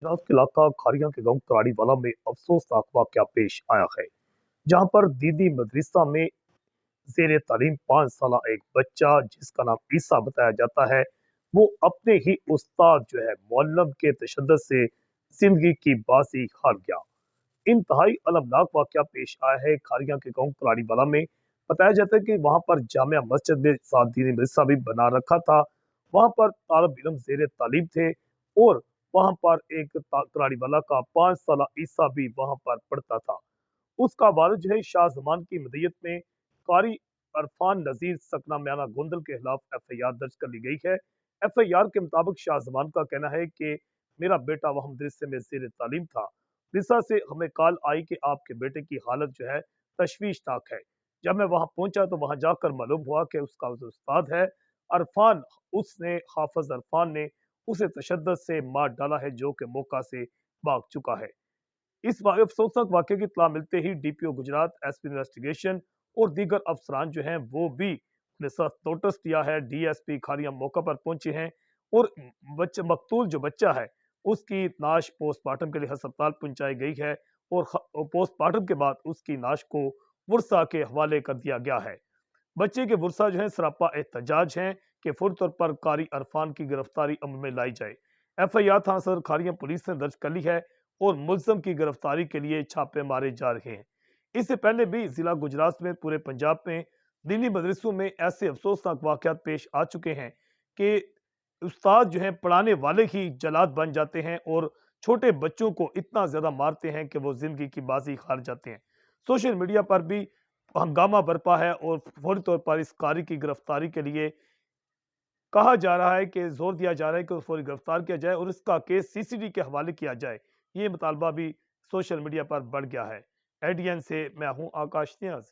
गुजरात के इलाका खारिया के गांव कराड़ीवाला में अफसोसनाक वाकया पेश आया है, जहां पर दीदी मदरसा में जेर तालीम 5 साल एक बच्चा जिसका नाम ईसा बताया जाता है, वो अपने ही उस्ताद जो है मुअल्लिम के तशद्दुद से जिंदगी की बाजी हार गया। इंतहाई अलमनाक वाकया पेश आया है खारिया के गांव कराड़ीवाला में। बताया जाता है कि वहां पर जामिया मस्जिद में साथ दीनी मदरसा भी बना रखा था। वहां पर तालब इलम जेर तालीम थे और वहां पर एक कराड़ीवाला का 5 साल ईसा भी वहां पर पढ़ता था। उसका वालिद जो है शाह जमान की मदीयत में कारी अरफान नजीर सकना म्याना गोंदल के खिलाफ एफआईआर दर्ज कर ली गई है। एफआईआर के मुताबिक शाह जमान का कहना है कि मेरा बेटा वह मदरसे में जेर तालीम था। मदरसा से हमें कॉल आई कि आपके बेटे की हालत जो है तशवीशनाक है। जब मैं वहां पहुंचा तो वहां जाकर मालूम हुआ कि उसका जो उस्ताद है अरफान, उसने हाफिज अरफान ने उसे तशद्दुद से मार डाला है, जो कि मौका से भाग चुका है। इस अफसोसनाक वाक़े की इत्तला मिलते ही डीपीओ गुजरात, एसपी इन्वेस्टिगेशन और दीगर अफसरान जो हैं वो भी अपने साथ नोटिस दिया है। डीएसपी खारिया मौका पर पहुंचे हैं और बच्चे मकतूल जो बच्चा है उसकी नाश पोस्टमार्टम के लिए अस्पताल पहुंचाई गई है और पोस्टमार्टम के बाद उसकी नाश को वर्षा के हवाले कर दिया गया है। बच्चे के वर्षा जो है सरापा एहतजाज हैं कि फौरी तौर पर कारी अरफान की गिरफ्तारी अमल में लाई जाए। एफआईआर थाना सदर खारिया पुलिस ने दर्ज कर ली है और मुलजम की गिरफ्तारी के लिए छापे मारे जा रहे हैं। इससे पहले भी जिला गुजरात में पूरे पंजाब में दीनी मदरसों में ऐसे अफसोसनाक वाकयात पेश आ चुके हैं कि उस्ताद जो है पढ़ाने वाले ही जलाद बन जाते हैं और छोटे बच्चों को इतना ज्यादा मारते हैं कि वो जिंदगी की बाजी हार जाते हैं। सोशल मीडिया पर भी हंगामा बरपा है और फौरी तौर पर इस कारी की गिरफ्तारी के लिए कहा जा रहा है कि जोर दिया जा रहा है कि उस फौरी गिरफ्तार किया जाए और इसका केस सीसीडी के हवाले किया जाए। ये मुतालबा भी सोशल मीडिया पर बढ़ गया है। एडीएन से मैं हूं आकाश नियाज।